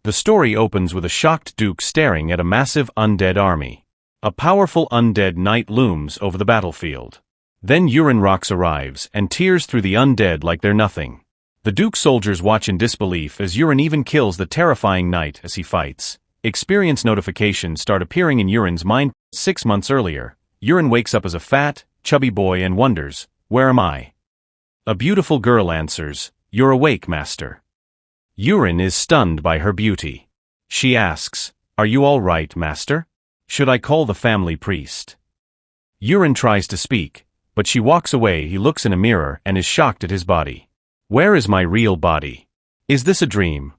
The story opens with a shocked Duke staring at a massive undead army. A powerful undead knight looms over the battlefield. Then Urine Rox arrives and tears through the undead like they're nothing. The Duke's soldiers watch in disbelief as Urine even kills the terrifying knight as he fights. Experience notifications start appearing in Urine's mind. 6 months earlier, Urine wakes up as a fat, chubby boy and wonders, "Where am I?" A beautiful girl answers, "You're awake, master." Urine is stunned by her beauty. She asks, "Are you all right, master? Should I call the family priest?" Urine tries to speak, but she walks away. He looks in a mirror and is shocked at his body. Where is my real body? Is this a dream?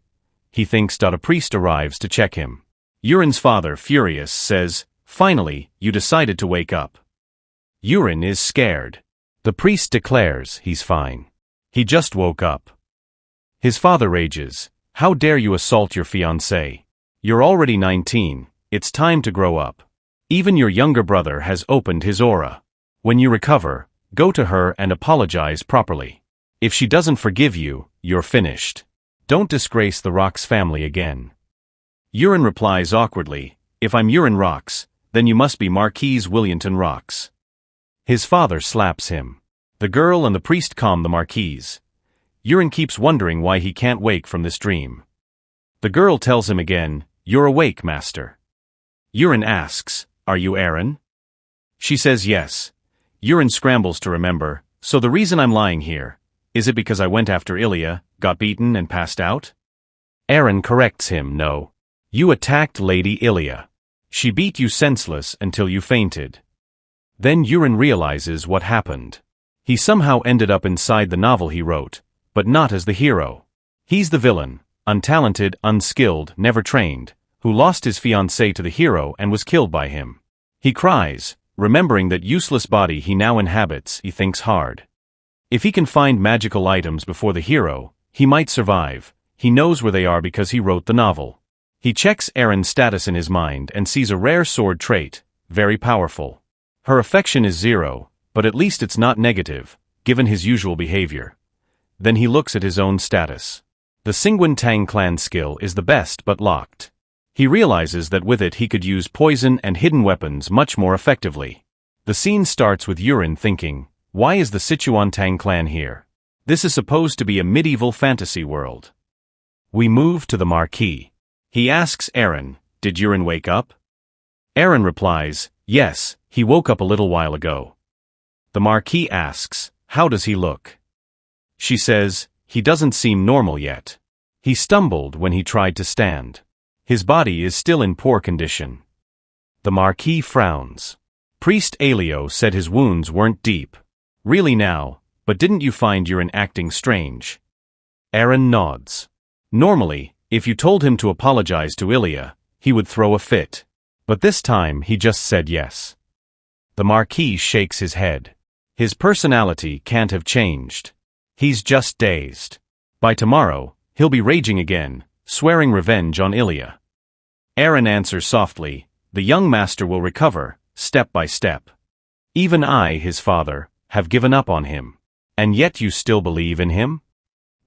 He thinks. A priest arrives to check him. Urine's father, furious, says, "Finally, you decided to wake up." Urine is scared. The priest declares he's fine. He just woke up. His father rages, "How dare you assault your fiancée? You're already 19, it's time to grow up. Even your younger brother has opened his aura. When you recover, go to her and apologize properly. If she doesn't forgive you, you're finished. Don't disgrace the Rox family again." Urine replies awkwardly, "If I'm Urine Rox, then you must be Marquise Willington Rox." His father slaps him. The girl and the priest calm the Marquise. Urine keeps wondering why he can't wake from this dream. The girl tells him again, "You're awake, master." Urine asks, "Are you Aaron?" She says yes. Urine scrambles to remember, "So the reason I'm lying here, is it because I went after Ilya, got beaten and passed out?" Aaron corrects him, "No. You attacked Lady Ilya. She beat you senseless until you fainted." Then Urine realizes what happened. He somehow ended up inside the novel he wrote, but not as the hero. He's the villain, untalented, unskilled, never trained, who lost his fiancée to the hero and was killed by him. He cries, remembering that useless body he now inhabits. He thinks hard. If he can find magical items before the hero, he might survive. He knows where they are because he wrote the novel. He checks Aaron's status in his mind and sees a rare sword trait, very powerful. Her affection is 0, but at least it's not negative, given his usual behavior. Then he looks at his own status. The Singwen Tang clan skill is the best but locked. He realizes that with it he could use poison and hidden weapons much more effectively. The scene starts with Urine thinking, "Why is the Sichuan Tang clan here? This is supposed to be a medieval fantasy world." We move to the Marquis. He asks Aaron, "Did Urine wake up?" Aaron replies, "Yes, he woke up a little while ago." The Marquis asks, "How does he look?" She says, "He doesn't seem normal yet. He stumbled when he tried to stand. His body is still in poor condition." The Marquis frowns. Priest Alio said his wounds weren't deep. "Really now, but didn't you find Urine acting strange?" Aaron nods. Normally, if you told him to apologize to Ilya, he would throw a fit. But this time he just said yes. The Marquis shakes his head. His personality can't have changed. He's just dazed. By tomorrow, he'll be raging again, swearing revenge on Ilya. Aaron answers softly, "The young master will recover, step by step. Even I, his father, have given up on him. And yet you still believe in him?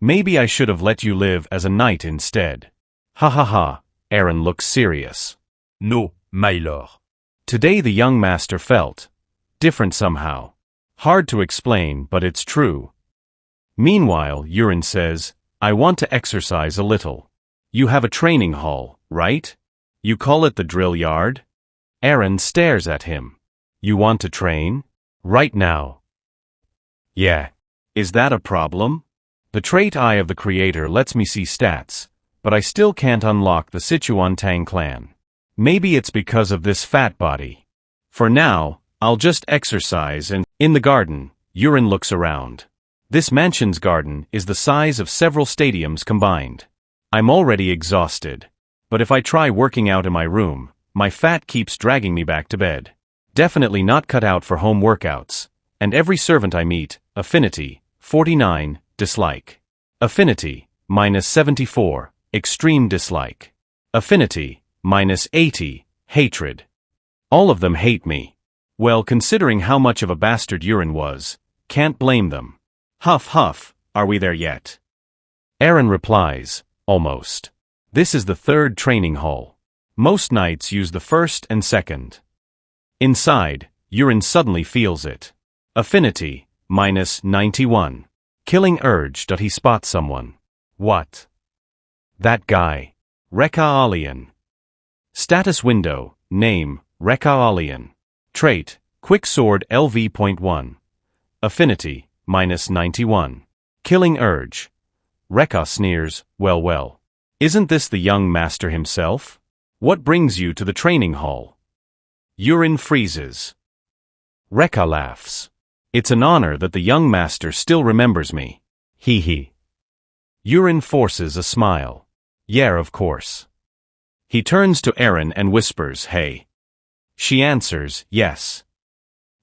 Maybe I should have let you live as a knight instead." "Ha ha ha." Aaron looks serious. "No, my lord." Today the young master felt different somehow. Hard to explain, but it's true. Meanwhile, Urine says, "I want to exercise a little. You have a training hall, right? You call it the drill yard?" Aaron stares at him. "You want to train? Right now?" "Yeah." "Is that a problem? The trait Eye of the Creator lets me see stats, but I still can't unlock the Sichuan Tang clan. Maybe it's because of this fat body. For now, I'll just exercise and..." In the garden, Urine looks around. This mansion's garden is the size of several stadiums combined. "I'm already exhausted. But if I try working out in my room, my fat keeps dragging me back to bed. Definitely not cut out for home workouts. And every servant I meet, affinity, 49, dislike. Affinity, -74, extreme dislike. Affinity, -80, hatred. All of them hate me. Well, considering how much of a bastard Urine was, can't blame them." Huff huff, "Are we there yet?" Aaron replies, "Almost." This is the third training hall. Most knights use the first and second. Inside, Yurin suddenly feels it. Affinity, -91. Killing urge. He spots someone. What? That guy. Reincarnated. Status window, name, Reincarnated. Trait, quick sword LV.1. Affinity, -91. Killing urge. Rekka sneers, well. Isn't this the young master himself? What brings you to the training hall? Yurin freezes. Rekka laughs. It's an honor that the young master still remembers me. Hee. Yurin forces a smile. Yeah, of course. He turns to Eren and whispers, hey. She answers, yes.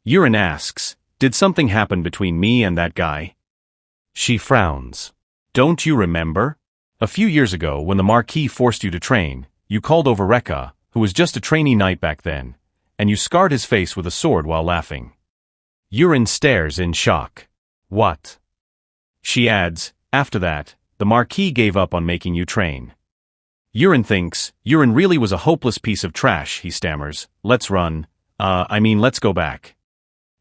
Yurin asks, did something happen between me and that guy? She frowns. Don't you remember? A few years ago, when the Marquis forced you to train, you called over Rekka, who was just a trainee knight back then, and you scarred his face with a sword while laughing. Yurin stares in shock. What? She adds, after that, the Marquis gave up on making you train. Yurin thinks, Yurin really was a hopeless piece of trash, he stammers. Let's run. Let's go back.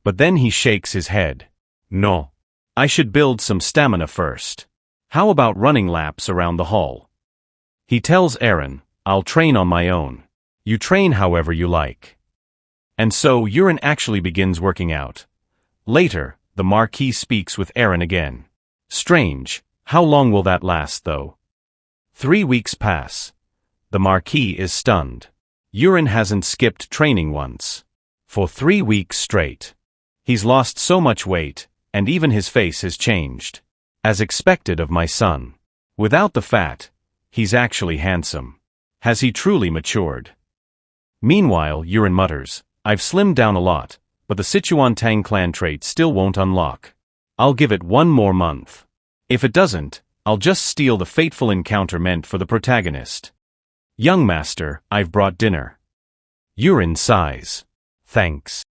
But then he shakes his head. No. I should build some stamina first. How about running laps around the hall? He tells Eren, I'll train on my own. You train however you like. And so Yurin actually begins working out. Later, the Marquis speaks with Eren again. Strange, how long will that last though? 3 weeks pass. The Marquis is stunned. Yurin hasn't skipped training once. For 3 weeks straight. He's lost so much weight, and even his face has changed. As expected of my son. Without the fat, he's actually handsome. Has he truly matured? Meanwhile, Yurin mutters, I've slimmed down a lot, but the Sichuan Tang clan trait still won't unlock. I'll give it 1 more month. If it doesn't, I'll just steal the fateful encounter meant for the protagonist. Young master, I've brought dinner. Yurin sighs. Thanks.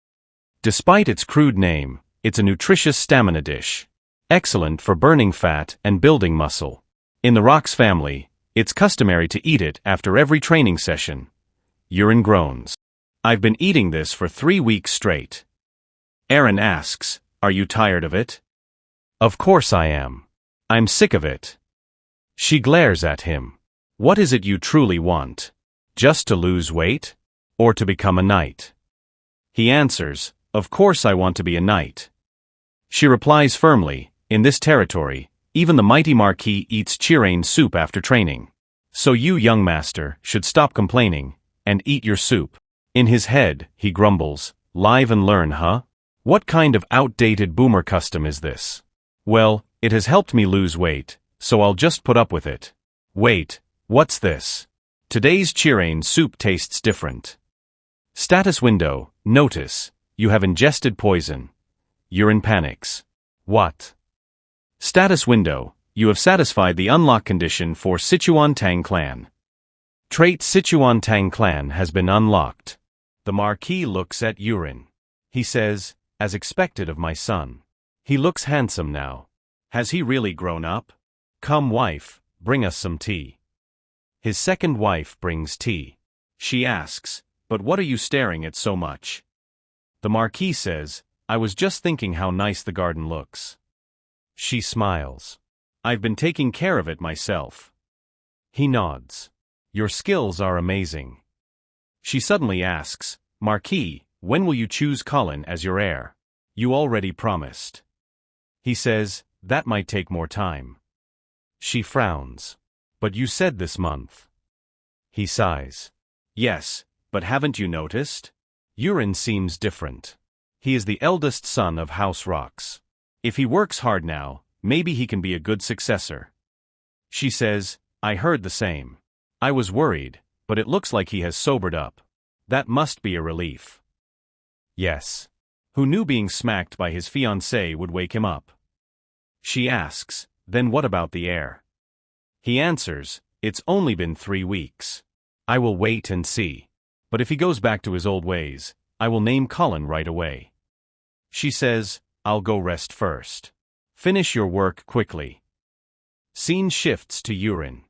Despite its crude name, it's a nutritious stamina dish. Excellent for burning fat and building muscle. In the Rox family, it's customary to eat it after every training session. Yurin groans. I've been eating this for 3 weeks straight. Eren asks, are you tired of it? Of course I am. I'm sick of it. She glares at him. What is it you truly want? Just to lose weight? Or to become a knight? He answers, of course I want to be a knight. She replies firmly, in this territory, even the mighty Marquis eats chirain soup after training. So you, young master, should stop complaining, and eat your soup. In his head, he grumbles, live and learn, huh? What kind of outdated boomer custom is this? Well, it has helped me lose weight, so I'll just put up with it. Wait, what's this? Today's chirain soup tastes different. Status window, notice, you have ingested poison. Yurin panics. What? Status window, you have satisfied the unlock condition for Sichuan Tang clan. Trait Sichuan Tang clan has been unlocked. The Marquis looks at Yurin. He says, as expected of my son. He looks handsome now. Has he really grown up? Come wife, bring us some tea. His second wife brings tea. She asks, but what are you staring at so much? The Marquis says, I was just thinking how nice the garden looks. She smiles. I've been taking care of it myself. He nods. Your skills are amazing. She suddenly asks, Marquis, when will you choose Colin as your heir? You already promised. He says, that might take more time. She frowns. But you said this month. He sighs. Yes, but haven't you noticed? Yurin seems different. He is the eldest son of House Rox. If he works hard now, maybe he can be a good successor. She says, I heard the same. I was worried, but it looks like he has sobered up. That must be a relief. Yes. Who knew being smacked by his fiancée would wake him up? She asks, then what about the heir? He answers, it's only been 3 weeks. I will wait and see. But if he goes back to his old ways, I will name Colin right away. She says, I'll go rest first. Finish your work quickly. Scene shifts to Yurin.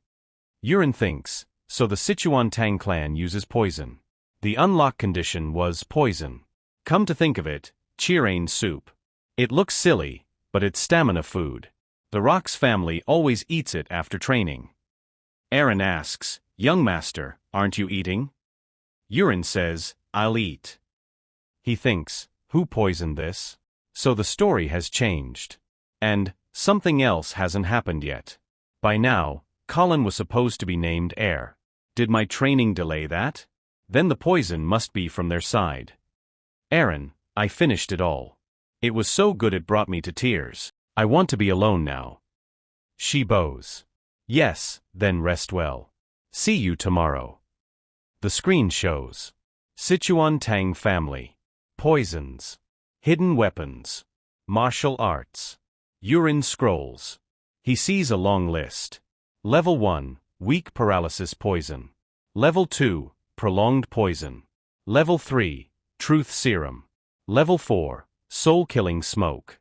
Yurin thinks, so the Sichuan Tang clan uses poison. The unlock condition was poison. Come to think of it, chirain soup. It looks silly, but it's stamina food. The Rock's family always eats it after training. Eren asks, young master, aren't you eating? Yurin says, I'll eat. He thinks, who poisoned this? So the story has changed. And something else hasn't happened yet. By now, Colin was supposed to be named heir. Did my training delay that? Then the poison must be from their side. Eren, I finished it all. It was so good it brought me to tears. I want to be alone now. She bows. Yes, then rest well. See you tomorrow. The screen shows. Sichuan Tang family. Poisons. Hidden weapons. Martial arts. Yurin scrolls. He sees a long list. Level 1, weak paralysis poison. Level 2, prolonged poison. Level 3, truth serum. Level 4, soul-killing smoke.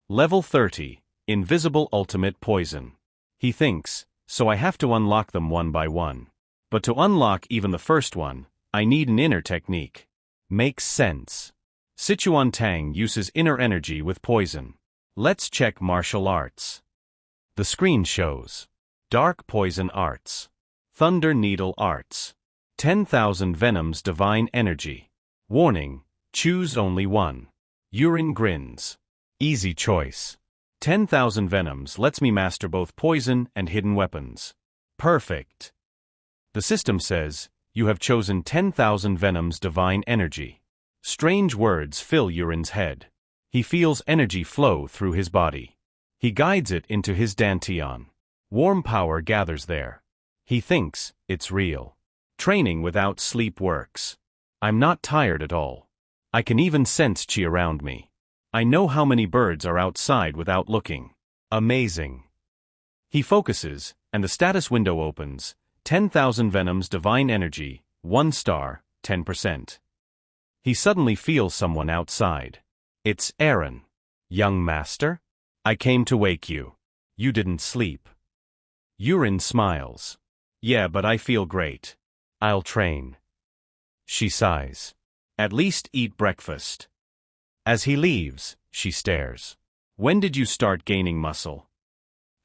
Level 30, invisible ultimate poison. He thinks, so I have to unlock them one by one. But to unlock even the first one, I need an inner technique. Makes sense. Sichuan Tang uses inner energy with poison. Let's check martial arts. The screen shows. Dark Poison Arts. Thunder Needle Arts. 10,000 Venoms Divine Energy. Warning, choose only one. Yurin grins. Easy choice. 10,000 Venoms lets me master both poison and hidden weapons. Perfect. The system says, you have chosen 10,000 Venoms Divine Energy. Strange words fill Yurin's head. He feels energy flow through his body. He guides it into his dantian. Warm power gathers there. He thinks, it's real. Training without sleep works. I'm not tired at all. I can even sense chi around me. I know how many birds are outside without looking. Amazing. He focuses, and the status window opens. 10,000 Venoms Divine Energy, 1 star, 10%. He suddenly feels someone outside. It's Eren. Young master? I came to wake you. You didn't sleep. Yurin smiles. Yeah, but I feel great. I'll train. She sighs. At least eat breakfast. As he leaves, she stares. When did you start gaining muscle?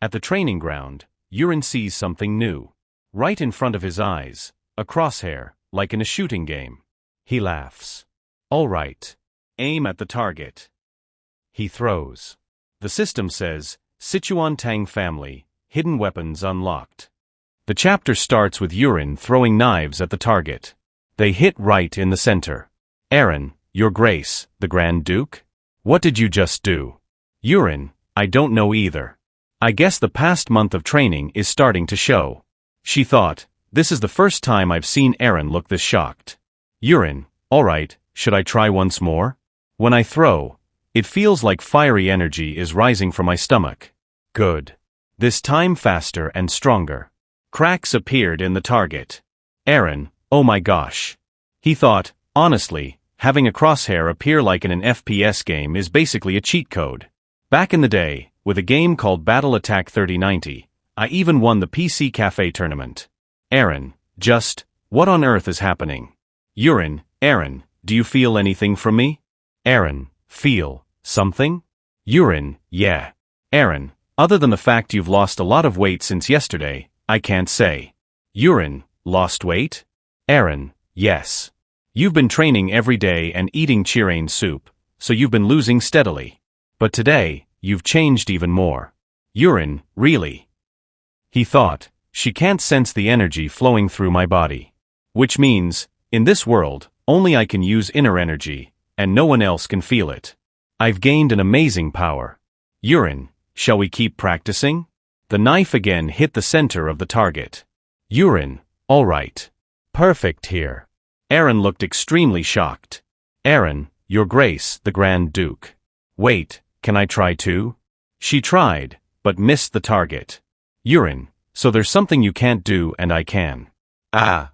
At the training ground, Yurin sees something new. Right in front of his eyes, a crosshair, like in a shooting game. He laughs. All right. Aim at the target. He throws. The system says, Sichuan Tang family, hidden weapons unlocked. The chapter starts with Yurin throwing knives at the target. They hit right in the center. Eren, Your Grace, the Grand Duke? What did you just do? Yurin, I don't know either. I guess the past month of training is starting to show. She thought, this is the first time I've seen Eren look this shocked. Yurin, alright, should I try once more? When I throw, it feels like fiery energy is rising from my stomach. Good. This time faster and stronger. Cracks appeared in the target. Eren, oh my gosh. He thought, honestly, having a crosshair appear like in an FPS game is basically a cheat code. Back in the day, with a game called Battle Attack 3090, I even won the PC Cafe tournament. Eren, what on earth is happening? Yurin, Eren, do you feel anything from me? Eren, feel something? Yurin, yeah. Eren, other than the fact you've lost a lot of weight since yesterday, I can't say. Yurin, lost weight? Eren, yes. You've been training every day and eating chirain soup, so you've been losing steadily. But today, you've changed even more. Yurin, really? He thought, she can't sense the energy flowing through my body. Which means, in this world, only I can use inner energy, and no one else can feel it. I've gained an amazing power. Yurin, shall we keep practicing? The knife again hit the center of the target. Yurin, all right. Perfect here. Eren looked extremely shocked. Eren, Your Grace, the Grand Duke. Wait, can I try too? She tried, but missed the target. Yurin, so there's something you can't do and I can. Ah.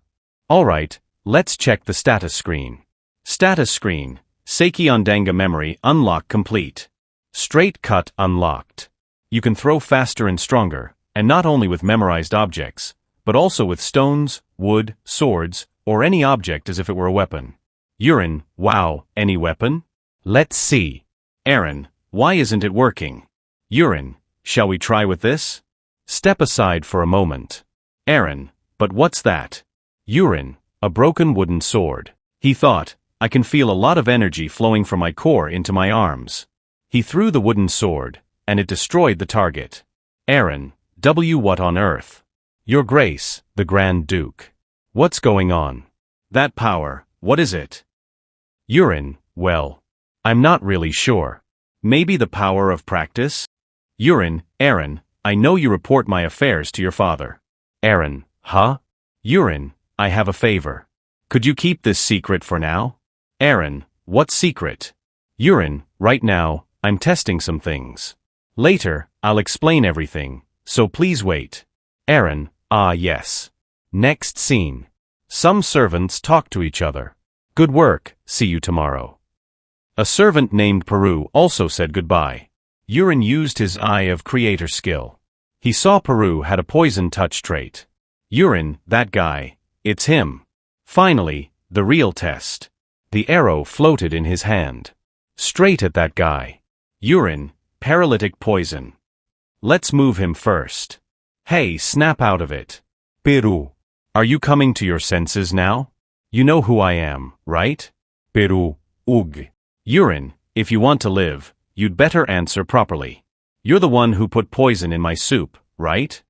All right, let's check the status screen. Status screen, Seiki Ondanga memory unlock complete. Straight cut unlocked. You can throw faster and stronger, and not only with memorized objects, but also with stones, wood, swords, or any object as if it were a weapon. Urine, wow, any weapon? Let's see. Aaron, why isn't it working? Urine, shall we try with this? Step aside for a moment. Aaron, but what's that? Urine, a broken wooden sword. He thought, I can feel a lot of energy flowing from my core into my arms. He threw the wooden sword, and it destroyed the target. Aaron, what on earth? Your Grace, the Grand Duke. What's going on? That power, what is it? Urine, well, I'm not really sure. Maybe the power of practice? Urine, Aaron, I know you report my affairs to your father. Aaron, huh? Urine, I have a favor. Could you keep this secret for now? Aaron, what secret? Urine, right now, I'm testing some things. Later, I'll explain everything, so please wait. Aaron, ah yes. Next scene. Some servants talk to each other. Good work, see you tomorrow. A servant named Peru also said goodbye. Urine used his eye of creator skill. He saw Peru had a poison touch trait. Urine, that guy, it's him. Finally, the real test. The arrow floated in his hand. Straight at that guy. Urine, paralytic poison. Let's move him first. Hey, snap out of it. Peru. Are you coming to your senses now? You know who I am, right? Peru, ug. Urine, if you want to live, you'd better answer properly. You're the one who put poison in my soup, right?